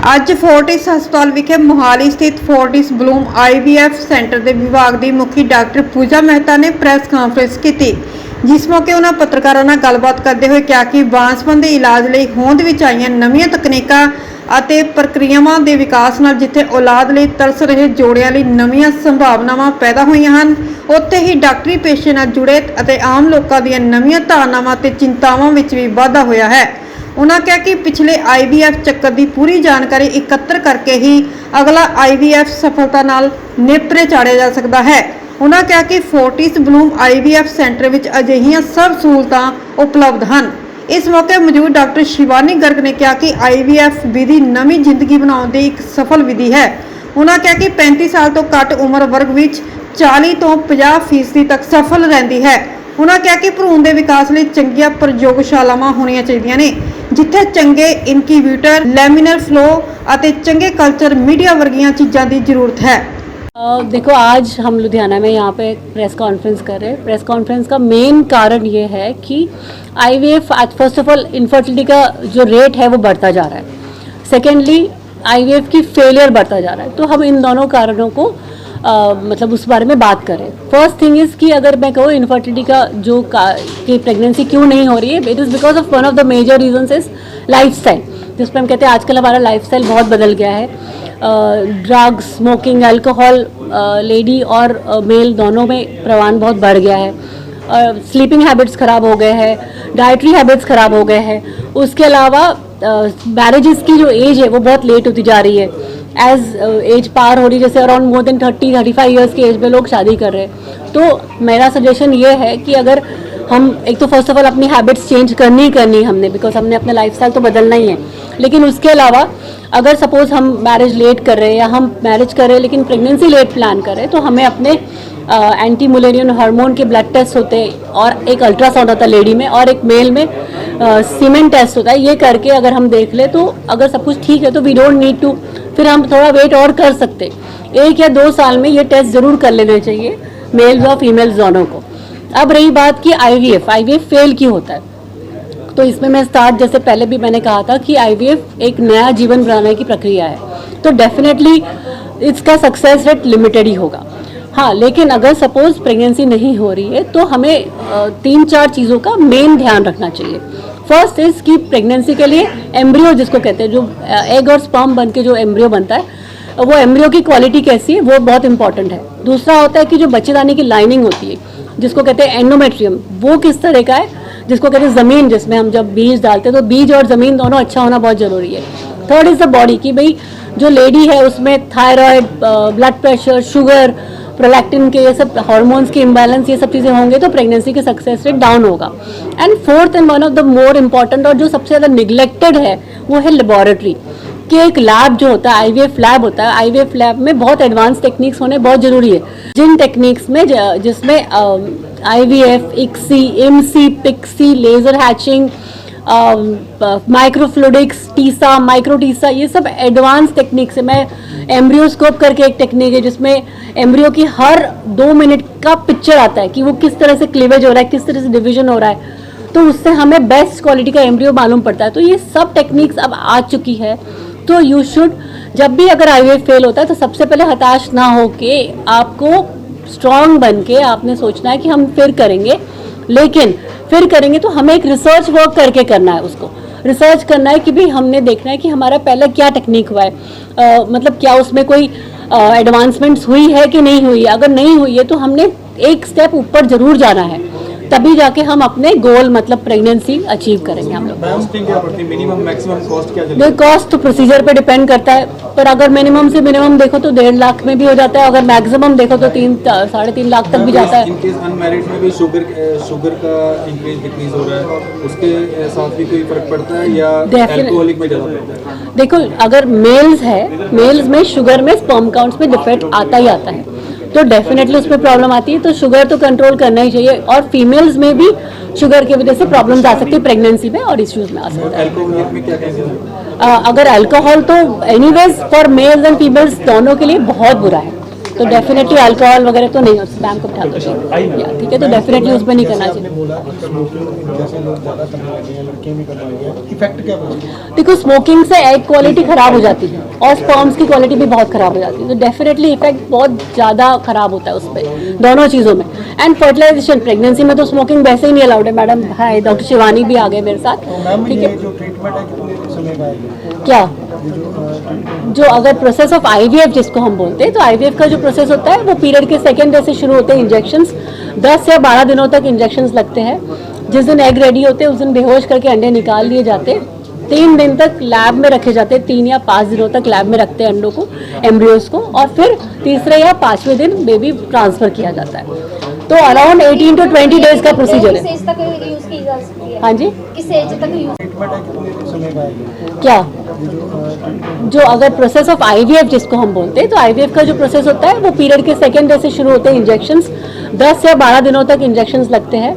ਅੱਜ फोर्टिस हस्पताल विखे मोहाली स्थित फोर्टिस ब्लूम IVF सेंटर के विभाग की मुखी डॉक्टर पूजा मेहता ने प्रेस कॉन्फ्रेंस की, जिस मौके उन्होंने पत्रकारों नाल गलबात करते हुए कहा कि बांसपन के इलाज लई होंद विच आईयां नवीं तकनीकां ਅਤੇ ਪ੍ਰਕਿਰਿਆਵਾਂ ਦੇ ਵਿਕਾਸ ਨਾਲ ਜਿੱਥੇ ਔਲਾਦ ਲਈ ਤਰਸ ਰਹੇ ਜੋੜਿਆਂ ਲਈ ਨਵੀਆਂ ਸੰਭਾਵਨਾਵਾਂ ਪੈਦਾ ਹੋਈਆਂ ਹਨ, ਉੱਥੇ ਹੀ ਡਾਕਟਰੀ ਪੇਸ਼ੇ ਨਾਲ ਜੁੜੇ ਅਤੇ ਆਮ ਲੋਕਾਂ ਦੀਆਂ ਨਵੀਆਂ ਧਾਰਨਾਵਾਂ ਤੇ ਚਿੰਤਾਵਾਂ ਵਿੱਚ ਵੀ ਵਾਧਾ ਹੋਇਆ ਹੈ। उन्होंने कहा कि पिछले IVF चक्कर की पूरी जानकारी एकत्र करके ही अगला IVF सफलता नाल नेपरे चाढ़िया जा सकता है। उन्होंने कहा कि फोर्टिस ब्लूम IVF सेंटर में अजिहियां सब सहूलतां उपलब्ध हैं। इस मौके मौजूद डॉक्टर शिवानी गर्ग ने कहा कि IVF विधि नवी जिंदगी बनाने की एक सफल विधि है। उन्होंने कहा कि 35 साल तो घट उम्र वर्ग में 40 तो 50% तक सफल रहती है। उन्होंने कहा कि भ्रूण के विकास लिए चंगियां प्रयोगशालावां होनियां चाहिए ने, जिथे चंगे इनक्यूबेटर, लैमिनर फ्लो और चंगे कल्चर मीडिया वर्गियां चीज़ों की जरूरत है। देखो, आज हम लुधियाना में यहाँ पे प्रेस कॉन्फ्रेंस कर रहे हैं। प्रेस कॉन्फ्रेंस का मेन कारण ये है कि IVF आज फर्स्ट ऑफ ऑल इनफर्टिलिटी का जो रेट है वो बढ़ता जा रहा है। सेकेंडली IVF की फेलियर बढ़ता जा रहा है। तो हम इन दोनों कारणों को मतलब उस बारे में बात करें। फर्स्ट थिंग इज़ कि अगर मैं कहूँ इनफर्टिलिटी का जो कि प्रेगनेंसी क्यों नहीं हो रही है, it is because of one of the major reasons is lifestyle, जिसमें हम कहते हैं आजकल हमारा लाइफस्टाइल बहुत बदल गया है। ड्रग्स, स्मोकिंग, अल्कोहल लेडी और मेल दोनों में प्रमाण बहुत बढ़ गया है। स्लीपिंग हैबिट्स ख़राब हो गए हैं, डाइटरी हैबिट्स ख़राब हो गए हैं। उसके अलावा मैरिजेस की जो एज है वो बहुत लेट होती जा रही है। एज एज पार हो रही, जैसे अराउंड मोर देन 30-35 ईयर्स की एज में लोग शादी कर रहे हैं। तो मेरा सजेशन ये है कि अगर हम एक तो फर्स्ट ऑफ ऑल अपनी हैबिट्स चेंज करनी हमने, बिकॉज हमने अपना लाइफस्टाइल तो बदलना ही है। लेकिन उसके अलावा अगर सपोज हम मैरिज लेट कर रहे हैं या हम मैरिज कर रहे हैं लेकिन प्रेगनेंसी लेट प्लान कर रहे हैं, तो हमें अपने एंटी मुलेरियन हार्मोन के ब्लड टेस्ट होते हैं और एक अल्ट्रासाउंड होता है लेडी में और एक मेल में सीमेन टेस्ट होता है। ये करके अगर हम देख ले तो अगर सब कुछ ठीक है तो वी डोंट नीड टू, फिर हम थोड़ा वेट और कर सकते। 1 या 2 साल में ये टेस्ट ज़रूर कर लेना चाहिए मेल्स और फीमेल्स दोनों को। अब रही बात कि IVF फेल क्यों होता है, तो इसमें मैं स्टार्ट जैसे पहले भी मैंने कहा था कि IVF एक नया जीवन बनाने की प्रक्रिया है, तो डेफिनेटली इसका सक्सेस रेट लिमिटेड ही होगा। हाँ, लेकिन अगर सपोज प्रेगनेंसी नहीं हो रही है तो हमें 3-4 चीज़ों का मेन ध्यान रखना चाहिए। फर्स्ट इज़ कि प्रेगनेंसी के लिए एम्ब्रियो जिसको कहते हैं, जो एग और स्पर्म बन के जो एम्ब्रियो बनता है, वो एम्ब्रियो की क्वालिटी कैसी है वो बहुत इंपॉर्टेंट है। दूसरा होता है कि जो बच्चेदानी की लाइनिंग होती है जिसको कहते हैं एंडोमेट्रियम, वो किस तरह का है, जिसको कहते हैं ज़मीन, जिसमें हम जब बीज डालते हैं तो बीज और ज़मीन दोनों अच्छा होना बहुत ज़रूरी है। थर्ड इज़ द बॉडी, की भाई जो लेडी है उसमें thyroid, blood pressure, sugar, prolactin के ये सब हार्मोन्स के इम्बैलेंस, ये सब चीज़ें होंगे तो प्रेगनेंसी के सक्सेस रेट डाउन होगा। And fourth and one of the more important और जो सबसे ज़्यादा निगलेक्टेड है वो है लेबोरेटरी, कि एक लैब जो होता है IVF लैब होता है। IVF लैब में बहुत एडवांस टेक्निक्स होने बहुत ज़रूरी है। जिन टेक्निक्स में जिसमें IVF, ICSI, IMSI, PICSI, laser hatching, microfluidics, TESA, micro TESA, ये सब एडवांस टेक्निक्स है। मैं एम्ब्रियोस्कोप करके एक टेक्निक है जिसमें एम्ब्रियो की हर 2 मिनट का पिक्चर आता है कि वो किस तरह से क्लीवेज हो रहा है, किस तरह से डिवीजन हो रहा है, तो उससे हमें बेस्ट क्वालिटी का एम्ब्रियो मालूम पड़ता है। तो ये सब टेक्निक्स अब आ चुकी है। तो यू शुड, जब भी अगर IVF फेल होता है तो सबसे पहले हताश ना हो के आपको स्ट्रॉन्ग बन के आपने सोचना है कि हम फिर करेंगे, लेकिन फिर करेंगे तो हमें एक रिसर्च वर्क करके करना है। उसको रिसर्च करना है कि भाई हमने देखना है कि हमारा पहले क्या टेक्निक हुआ है, मतलब क्या उसमें कोई एडवांसमेंट्स हुई है कि नहीं हुई है। अगर नहीं हुई है तो हमने एक स्टेप ऊपर जरूर जाना है, तभी जाके हम अपने गोल मतलब प्रेगनेंसी अचीव करेंगे। हम लोग मिनिमम मैक्सिमम कॉस्ट क्या चलेगी? कॉस्ट तो प्रोसीजर पे डिपेंड करता है, पर अगर मिनिमम से मिनिमम देखो तो 1.5 लाख में भी हो जाता है, अगर मैक्सिमम देखो तो 3-3.5 लाख तक भी जाता है। इनकेस अनमैरिड में भी शुगर का इंक्रीज डिक्रीज हो रहा है, उसके साथ भी कोई फर्क पड़ता है या अल्कोहलिक में ज़्यादा पड़ता है? देखो, अगर मेल्स है, मेल्स में शुगर में स्पर्म काउंट्स में डिफेक्ट आता ही आता है, तो डेफिनेटली उसमें प्रॉब्लम आती है। तो शुगर तो कंट्रोल करना ही चाहिए, और फीमेल्स में भी शुगर की वजह से प्रॉब्लम्स आ सकती है प्रेगनेंसी में और इश्यूज में आ सकता है। अल्कोहल में क्या अगर अल्कोहल तो anyways for mails and females दोनों के लिए बहुत बुरा है। तो डेफिनेटली अल्कोहल वगैरह तो नहीं, स्पैम को बिठा दो, ठीक है, तो डेफिनेटली उसमें नहीं करना चाहिए। देखो स्मोकिंग से एग क्वालिटी खराब हो जाती है और स्पर्म्स की क्वालिटी भी बहुत खराब हो जाती है, तो डेफिनेटली इफेक्ट बहुत ज़्यादा खराब होता है उस पर, दोनों चीज़ों में। एंड फर्टिलाइजेशन, प्रेगनेंसी में तो स्मोकिंग वैसे ही नहीं अलाउड है मैडम। हाय, डॉक्टर शिवानी भी आ गए मेरे साथ, ठीक है। जो ट्रीटमेंट है कितने समय का है? क्या जो अगर प्रोसेस ऑफ आईवीएफ जिसको हम बोलते हैं, तो आईवीएफ का जो प्रोसेस होता है वो पीरियड के सेकेंड डे से शुरू होते हैं। इंजेक्शंस 10 या 12 दिनों तक इंजेक्शंस लगते हैं। जिस दिन एग रेडी होते हैं उस दिन बेहोश करके अंडे निकाल लिए जाते हैं। 3 दिन तक लैब में रखे जाते हैं, 3 या 5 दिनों तक लैब में रखते हैं अंडों को, एम्ब्रियोज को, और फिर तीसरे या 5वें दिन बेबी ट्रांसफर किया जाता है। तो अराउंड 18 to 20 डेज का प्रोसीजर है। किस एज तक यूज की जा सकती है? हाँ जी, किस एज तक यूज? ट्रीटमेंट है कितने समय का है? क्या जो अगर प्रोसेस ऑफ आईवीएफ जिसको हम बोलते हैं, तो आईवीएफ का जो प्रोसेस होता है वो पीरियड के सेकेंड डे से शुरू होते हैं। इंजेक्शंस 10 या 12 दिनों तक इंजेक्शंस लगते हैं।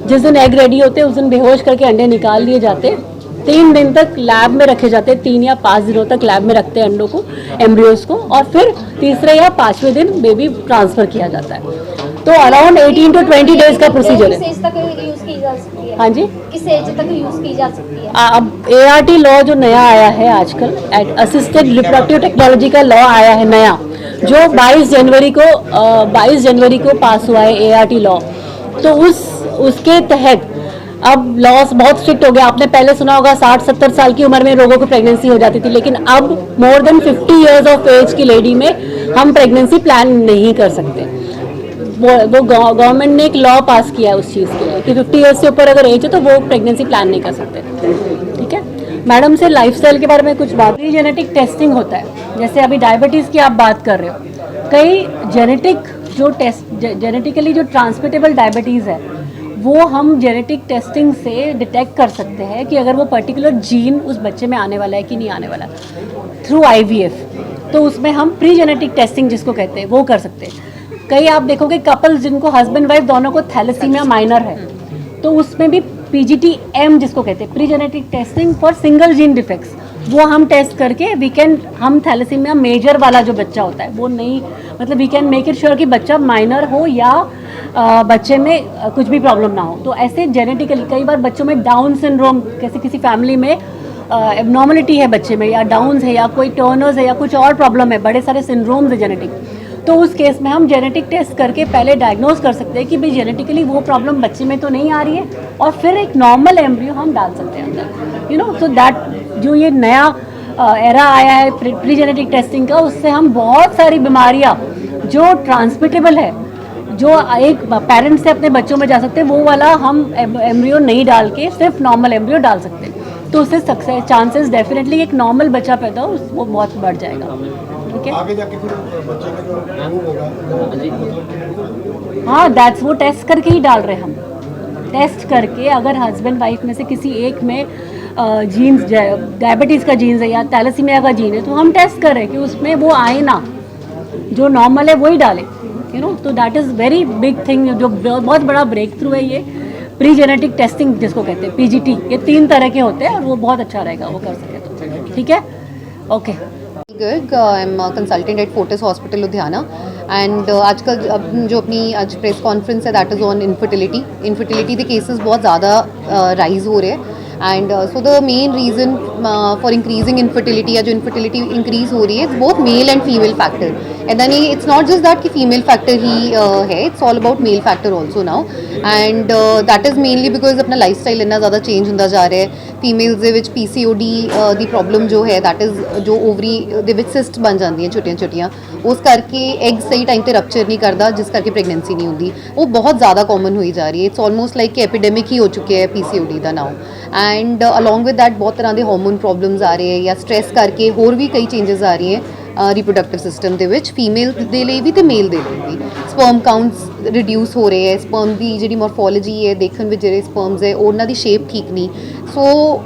जिस दिन एग रेडी होते हैं उस दिन बेहोश करके अंडे निकाल लिए जाते हैं। 3 दिन तक लैब में रखे जाते हैं, 3 या 5 दिनों तक लैब में रखते हैं अंडों को, एम्ब्रियोज को, और फिर तीसरे या 5वें दिन बेबी ट्रांसफर किया जाता है। तो अराउंड 18 to 20 डेज का प्रोसीजर है। किस एज तक यूज की जा सकती है? हाँ जी, किस एज तक यूज की जा सकती है? अब ART लॉ जो नया आया है आजकल, असिस्टेड रिप्रोडक्टिव टेक्नोलॉजी का लॉ आया है नया, जो 22 जनवरी को पास हुआ है ART लॉ। तो उसके तहत अब लॉस बहुत स्ट्रिक्ट हो गया। आपने पहले सुना होगा 60-70 साल की उम्र में लोगों को प्रेगनेंसी हो जाती थी, लेकिन अब more than 50 years of age की लेडी में हम प्रेगनेंसी प्लान नहीं कर सकते। वो गवर्नमेंट ने एक लॉ पास किया है उस चीज़ के लिए कि 50 इयर्स से ऊपर अगर एज है तो वो प्रेगनेंसी प्लान नहीं कर सकते, ठीक है। मैडम से लाइफस्टाइल के बारे में कुछ बात। जेनेटिक टेस्टिंग होता है, जैसे अभी डायबिटीज़ की आप बात कर रहे हो। कई जेनेटिकली जो ट्रांसमिटेबल डायबिटीज़ है वो हम जेनेटिक टेस्टिंग से डिटेक्ट कर सकते हैं कि अगर वो पर्टिकुलर जीन उस बच्चे में आने वाला है कि नहीं आने वाला, थ्रू IVF। तो उसमें हम प्री जेनेटिक टेस्टिंग जिसको कहते हैं वो कर सकते हैं। कई आप देखोगे कपल्स जिनको हस्बैंड वाइफ दोनों को थैलेसीमिया माइनर है, तो उसमें भी PGT-M जिसको कहते हैं pre genetic testing for single gene defects, वो हम टेस्ट करके हम थैलेसीमिया मेजर वाला जो बच्चा होता है वो नहीं, मतलब we can make it sure कि बच्चा माइनर हो या बच्चे में कुछ भी प्रॉब्लम ना हो। तो ऐसे जेनेटिकली कई बार बच्चों में डाउन सिंड्रोम, कैसे किसी फैमिली में एबनॉर्मलिटी है बच्चे में, या डाउन्स है, या कोई टर्नर्स है, या कुछ और प्रॉब्लम है, बड़े सारे सिंड्रोम्स है जेनेटिक। तो उस केस में हम जेनेटिक टेस्ट करके पहले डायग्नोज कर सकते हैं कि भाई जेनेटिकली वो प्रॉब्लम बच्चे में तो नहीं आ रही है, और फिर एक नॉर्मल एम्ब्रियो हम डाल सकते हैं अंदर, यू नो। सो दैट जो ये नया एरा आया है प्री जेनेटिक टेस्टिंग का, उससे हम बहुत सारी बीमारियां जो ट्रांसमिटेबल है, जो एक पेरेंट्स से अपने बच्चों में जा सकते हैं, वो वाला हम एम्ब्रियो नहीं डाल के सिर्फ नॉर्मल एम्ब्रियो डाल सकते हैं। तो उससे सक्सेस चांसेस डेफिनेटली एक नॉर्मल बच्चा पैदा हो वो बहुत बढ़ जाएगा, ठीक है। आगे जाके फिर बच्चे का जो ग्रो होगा, हाँ, दैट्स वो टेस्ट करके ही डाल रहे हैं हम। टेस्ट करके अगर हस्बैंड वाइफ में से किसी एक में जीन्स डायबिटीज़ का जीन्स है या थैलेसीमिया का जीन है, तो हम टेस्ट कर रहे हैं कि उसमें वो आए ना, जो नॉर्मल है वही डालें, यू नो। तो that is very big thing, जो बहुत बड़ा ब्रेक थ्रू है ये प्री जेनेटिक टेस्टिंग जिसको कहते हैं PGT। ये 3 तरह के होते हैं और वो बहुत अच्छा रहेगा वो कर सके तो, ठीक है, okay. Garg, I'm a consultant at Fortis Hospital Ludhiana, and आजकल जो अपनी आज प्रेस कॉन्फ्रेंस है दैट इज़ ऑन इनफर्टिलिटी के केसेस बहुत ज़्यादा राइज हो रहे हैं, and so the main reason for increasing infertility या जो इनफर्टिलिटी इंक्रीज हो रही है, it's both male and female factor, and then it's not just that कि फीमेल फैक्टर ही है, it's all about male factor also now, and that is mainly because अपना life style इन्ना ज़्यादा चेंज होंदा जा रहा है। फीमेल्स ਦੇ ਵਿੱਚ PCOD ਦੀ ਪ੍ਰੋਬਲਮ ਜੋ ਹੈ दैट इज़ जो ओवरी ਦੇ ਵਿੱਚ ਸਿਸਟ ਬਣ ਜਾਂਦੀਆਂ ਛੋਟੀਆਂ ਉਸ ਕਰਕੇ ਐਗ ਸਹੀ ਟਾਈਮ ਤੇ ਰਪਚਰ ਨਹੀਂ ਕਰਦਾ, ਜਿਸ ਕਰਕੇ ਪ੍ਰੈਗਨੈਂਸੀ ਨਹੀਂ ਹੁੰਦੀ। ਉਹ ਬਹੁਤ ਜ਼ਿਆਦਾ ਕਾਮਨ ਹੋਈ ਜਾ ਰਹੀ ਹੈ, ਇਟਸ ਆਲਮੋਸਟ ਲਾਈਕ ਕਿ ਐਪੀਡੈਮਿਕ ਹੀ ਹੋ ਚੁੱਕਿਆ ਹੈ PCOD the now, and along with that ਬਹੁਤ ਤਰ੍ਹਾਂ ਦੇ ਹਾਰਮੋਨ ਪ੍ਰੋਬਲਮਸ ਆ ਰਹੇ ਹੈ, ਜਾਂ ਸਟ੍ਰੈਸ ਕਰਕੇ ਹੋਰ ਵੀ ਕਈ ਚੇਂਜਸ ਆ ਰਹੀ ਹੈ रिप्रोडक्टिव सिस्टम ਦੇ ਵਿੱਚ ਫੀਮੇਲ ਦੇ ਲਈ ਵੀ ਤੇ ਮੇਲ ਦੇ ਲਈ ਵੀ। ਸਪਰਮ ਕਾਊਂਟਸ ਰਿਡਿਊਸ ਹੋ ਰਹੇ ਹੈ, ਸਪਰਮ ਦੀ ਜਿਹੜੀ ਮੋਰਫੋਲੋਜੀ ਹੈ ਦੇਖਣ ਵਿੱਚ ਜਿਹੜੇ ਸਪਰਮਸ ਹੈ ਉਹਨਾਂ ਦੀ ਸ਼ੇਪ ਠੀਕ ਨਹੀਂ, ਸੋ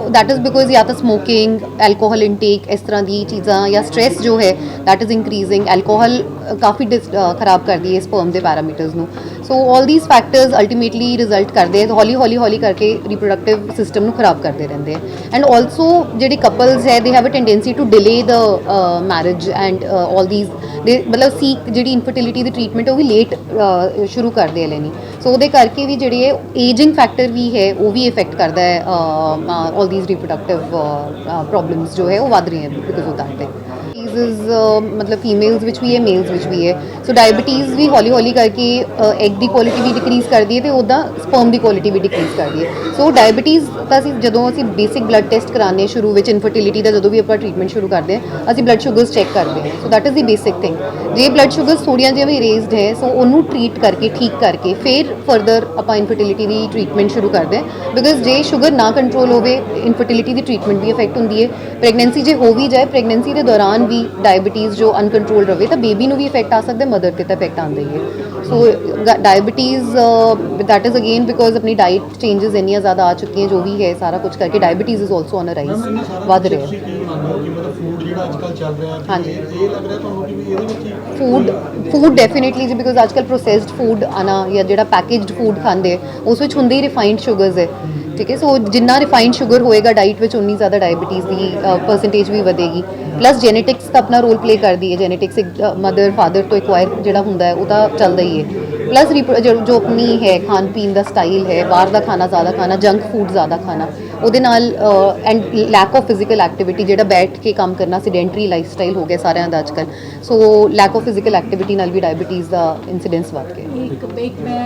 दैट इज़ बिकॉज या तो स्मोकिंग, एल्कोहल इनटेक, इस तरह की चीज़ा, या स्ट्रेस जो है दैट इज़ इंक्रीजिंग। एल्कोहल ਕਾਫੀ ਖਰਾਬ ਕਰਦੀ ਹੈ ਸਪਰਮ ਦੇ ਪੈਰਾਮੀਟਰਸ ਨੂੰ। So all these factors ultimately result ਕਰਦੇ ਆ ਹੌਲੀ ਹੌਲੀ ਰਿਪਰੋਡਕਟਿਵ ਸਿਸਟਮ ਨੂੰ ਖਰਾਬ ਕਰਦੇ ਰਹਿੰਦੇ ਆ। ਐਂਡ ਆਲਸੋ ਜਿਹੜੇ ਕਪਲਸ ਹੈ they have a tendency to delay the marriage and all these ਮਤਲਬ ਸੀਕ ਜਿਹੜੀ ਇਨਫਰਟੀਲਿਟੀ ਦੀ ਟ੍ਰੀਟਮੈਂਟ ਉਹ ਵੀ ਲੇਟ ਸ਼ੁਰੂ ਕਰਦੇ ਲੈਣੀ। ਸੋ ਉਹਦੇ ਕਰਕੇ ਵੀ ਜਿਹੜੀ ਹੈ ਏਜਿੰਗ ਫੈਕਟਰ ਵੀ ਹੈ ਉਹ ਵੀ ਇਫੈਕਟ ਕਰਦਾ ਹੈ ਆਲ ਥੀਸ ਰਿਪਰੋਡਕਟਿਵ ਪ੍ਰੋਬਲਮਸ ਜੋ ਹੈ ਉਹ ਵੱਧ ਰਹੀਆਂ ਬਿਕੋਜ਼ ਆਫ दैट ਮਤਲਬ ਫੀਮੇਲਸ ਵਿੱਚ ਵੀ ਹੈ ਮੇਲਸ ਵਿੱਚ ਵੀ ਹੈ। ਸੋ ਡਾਇਬੀਟੀਜ਼ ਵੀ ਹੌਲੀ ਕਰਕੇ ਐਗ ਦੀ ਕੁਆਲਿਟੀ ਵੀ ਡਿਕਰੀਜ਼ ਕਰਦੀ ਹੈ ਤੇ ਉਹਦਾ ਸਪਰਮ ਦੀ ਕੁਆਲਿਟੀ ਵੀ ਡਿਕਰੀਜ਼ ਕਰਦੀ ਹੈ। ਸੋ ਡਾਇਬੀਟੀਜ਼ ਤਾਂ ਅਸੀਂ ਜਦੋਂ ਅਸੀਂ ਬੇਸਿਕ ਬਲੱਡ ਟੈਸਟ ਕਰਾਉਂਦੇ ਹਾਂ ਸ਼ੁਰੂ ਵਿੱਚ ਇਨਫਰਟੀਲਿਟੀ ਦਾ ਜਦੋਂ ਵੀ ਆਪਾਂ ਟ੍ਰੀਟਮੈਂਟ ਸ਼ੁਰੂ ਕਰਦੇ ਹਾਂ ਅਸੀਂ ਬਲੱਡ ਸ਼ੂਗਰਸ ਚੈੱਕ ਕਰਦੇ ਹਾਂ। So that is the basic thing. ਜੇ ਬਲੱਡ ਸ਼ੂਗਰਸ ਥੋੜ੍ਹੀਆਂ ਜਿਹੀਆਂ ਵੀ ਰੇਜ਼ਡ ਹੈ ਸੋ ਉਹਨੂੰ ਟਰੀਟ ਕਰਕੇ ਠੀਕ ਕਰਕੇ ਫਿਰ ਫਰਦਰ ਆਪਾਂ ਇਨਫਰਟੀਲਿਟੀ ਦੀ ਟ੍ਰੀਟਮੈਂਟ ਸ਼ੁਰੂ ਕਰਦੇ ਹਾਂ। ਬਿਕਾਜ਼ ਜੇ ਸ਼ੂਗਰ ਨਾ ਕੰਟਰੋਲ ਹੋਵੇ ਇਨਫਰਟੀਲਿਟੀ ਦੀ ਟ੍ਰੀਟਮੈਂਟ ਵੀ ਇਫੈਕਟ ਹੁੰਦੀ ਹੈ। ਪ੍ਰੈਗਨੈਂਸੀ ਜੇ ਹੋ ਵੀ ਜਾਏ ਪ੍ਰੈਗਨੈਂਸੀ ਦੇ ਦੌਰਾਨ ਵੀ ਡਾਇਬੀਟੀਜ਼ ਜੋ ਅਨਕੰਟਰੋਲ ਰਵੇ ਤਾਂ ਬੇਬੀ ਨੂੰ ਵੀ ਇਫੈਕਟ ਆ ਸਕਦਾ ਮਦਰ ਤੇ ਤਾਂ ਇਫੈਕਟ ਆਉਂਦਾ ਹੀ ਹੈ। So diabetes that is again because ਆਪਣੀ ਡਾਈਟ ਚੇਂਜਸ ਇੰਨੀਆਂ ਜ਼ਿਆਦਾ ਆ ਚੁੱਕੀਆਂ ਜੋ ਵੀ ਹੈ ਸਾਰਾ ਕੁਝ ਕਰਕੇ diabetes is also on a rise ਵੱਧ ਰਿਹਾ। ਤੁਸੀਂ ਕੀ ਮੰਨਦੇ ਹੋ ਕਿ ਮਤਲਬ ਫੂਡ ਜਿਹੜਾ ਅੱਜ ਕੱਲ੍ਹ ਚੱਲ ਰਿਹਾ ਹੈ ਹਾਂਜੀ। ਇਹ ਲੱਗ ਰਿਹਾ ਤੁਹਾਨੂੰ ਕਿ ਵੀ ਇਹਦੇ ਵਿੱਚ ਹੀ ਫੂਡ ਡੈਫੀਨੇਟਲੀ ਜੀ ਬਿਕਾਜ਼ ਅੱਜ ਕੱਲ੍ਹ ਪ੍ਰੋਸੈਸਡ ਫੂਡ ਆਣਾ ਜਾਂ ਜਿਹੜਾ ਪੈਕੇਜਡ ਫੂਡ ਖਾਂਦੇ ਉਸ ਵਿੱਚ ਹੁੰਦੇ ਹੀ ਰਿਫਾਈਨਡ ਸ਼ੂਗਰਸ ਹੈ। ਠੀਕ ਹੈ। ਸੋ ਜਿੰਨਾ ਰਿਫਾਈਨਡ ਸ਼ੂਗਰ ਹੋਏਗਾ ਡਾਈਟ ਵਿੱਚ ਉਨੀ ਜ਼ਿਆਦਾ ਡਾਇਬੀਟੀਜ਼ ਦੀ ਪਰਸੈਂਟੇਜ ਵੀ ਵਧੇਗੀ। ਪਲੱਸ ਜੈਨੇਟਿਕਸ ਤਾਂ ਆਪਣਾ ਰੋਲ ਪਲੇ ਕਰਦੀ ਹੈ। ਜੈਨੇਟਿਕਸ ਇੱਕ ਮਦਰ ਫਾਦਰ ਤੋਂ ਐਕਵਾਇਰ ਜਿਹੜਾ ਹੁੰਦਾ ਹੈ ਉਹ ਤਾਂ ਚੱਲਦਾ ਹੀ ਹੈ। ਪਲੱਸ ਜੋ ਆਪਣੀ ਹੈ ਖਾਣ ਪੀਣ ਦਾ ਸਟਾਈਲ ਹੈ ਬਾਹਰ ਦਾ ਖਾਣਾ ਜ਼ਿਆਦਾ ਖਾਣਾ ਜੰਕ ਫੂਡ ਜ਼ਿਆਦਾ ਖਾਣਾ ਉਹਦੇ ਨਾਲ and lack of physical activity ਜਿਹੜਾ ਬੈਠ ਕੇ ਕੰਮ ਕਰਨਾ ਸਿਡੈਂਟਰੀ ਲਾਈਫ ਸਟਾਈਲ ਹੋ ਗਿਆ ਸਾਰਿਆਂ ਦਾ ਅੱਜ ਕੱਲ੍ਹ। ਸੋ ਲੈਕ ਆਫ ਫਿਜ਼ੀਕਲ ਐਕਟੀਵਿਟੀ ਨਾਲ ਵੀ ਡਾਇਬੀਟੀਜ਼ ਦਾ ਇਨਸੀਡੈਂਸ ਵੱਧ ਗਿਆ। एक मैं